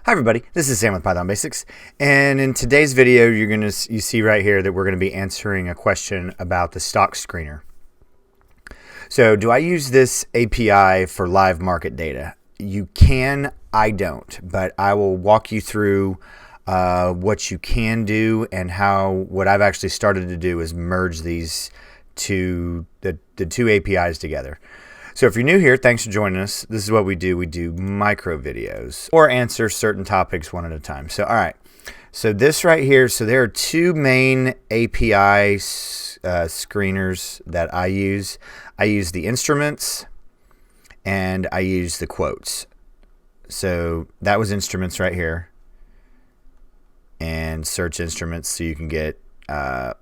Hi everybody, this is Sam with Python Basics, and in today's video you see right here that we're going to be answering a question about the stock screener. So do I use this API for live market data? You can, I don't, but I will walk you through what you can do and what I've actually started to do is merge these the two APIs together. So if you're new here, thanks for joining us. This is what we do. We do micro videos or answer certain topics one at a time. So, all right. So this right here, so there are two main API screeners that I use. I use the instruments and I use the quotes. So that was instruments right here. And search instruments so you can get, so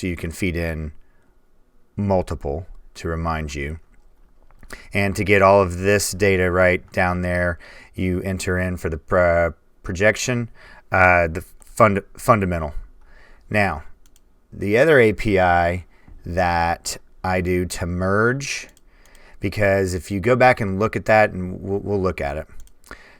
you can feed in multiple to remind you. And to get all of this data right down there, you enter in for the projection, the fundamental. Now, the other API that I do to merge, because if you go back and look at that, and we'll look at it.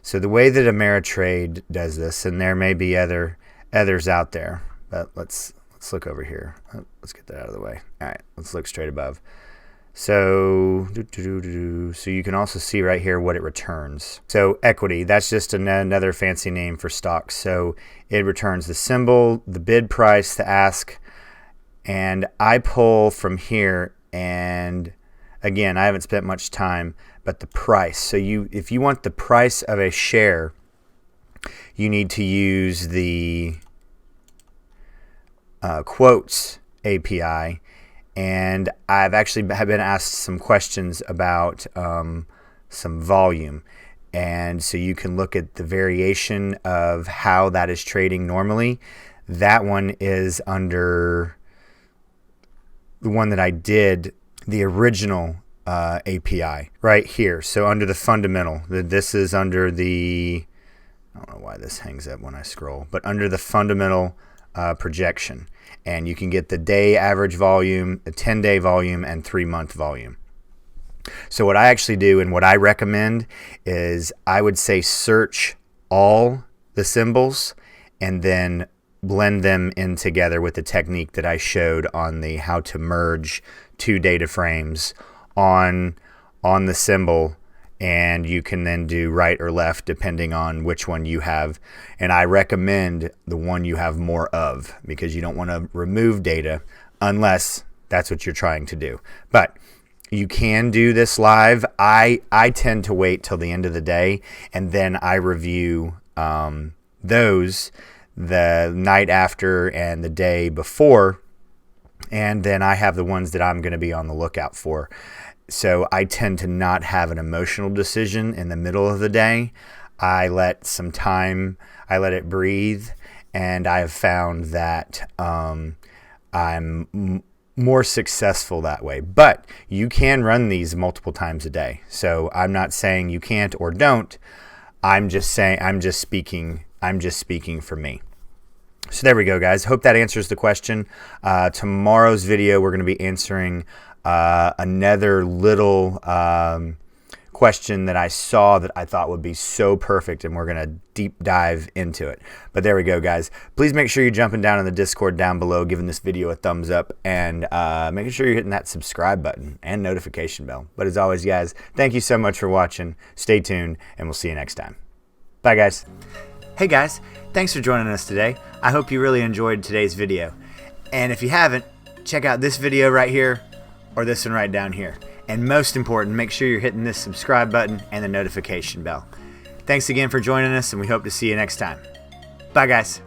So the way that Ameritrade does this, and there may be others out there, but let's look over here. Let's get that out of the way. All right, let's look straight above. So, so you can also see right here what it returns. So equity, that's just another fancy name for stocks. So it returns the symbol, the bid price, the ask, and I pull from here. And again, I haven't spent much time, but the price. So if you want the price of a share, you need to use the quotes API. And I've actually been asked some questions about some volume. And so you can look at the variation of how that is trading normally. That one is under the one that I did, the original API right here. So under the fundamental, this is under the, I don't know why this hangs up when I scroll, but under the fundamental projection. And you can get the day average volume, the 10-day volume, and 3-month volume. So what I actually do and what I recommend is I would say search all the symbols and then blend them in together with the technique that I showed on the how to merge two data frames on the symbol. And you can then do right or left depending on which one you have. And I recommend the one you have more of, because you don't want to remove data unless that's what you're trying to do. But you can do this live. I tend to wait till the end of the day, and then I review those the night after and the day before. And then I have the ones that I'm going to be on the lookout for. So I tend to not have an emotional decision in the middle of the day. I let some time, I let it breathe, and I have found that I'm more successful that way. But you can run these multiple times a day. So I'm not saying you can't or don't. I'm just speaking for me. So there we go, guys. Hope that answers the question. Tomorrow's video, we're going to be answering another little question that I saw that I thought would be so perfect, and we're going to deep dive into it. But there we go, guys. Please make sure you're jumping down in the Discord down below, giving this video a thumbs up, and making sure you're hitting that subscribe button and notification bell. But as always, guys, thank you so much for watching. Stay tuned, and we'll see you next time. Bye, guys. Hey, guys. Thanks for joining us today. I hope you really enjoyed today's video. And if you haven't, check out this video right here, or this one right down here. And most important, make sure you're hitting this subscribe button and the notification bell. Thanks again for joining us, and we hope to see you next time. Bye, guys.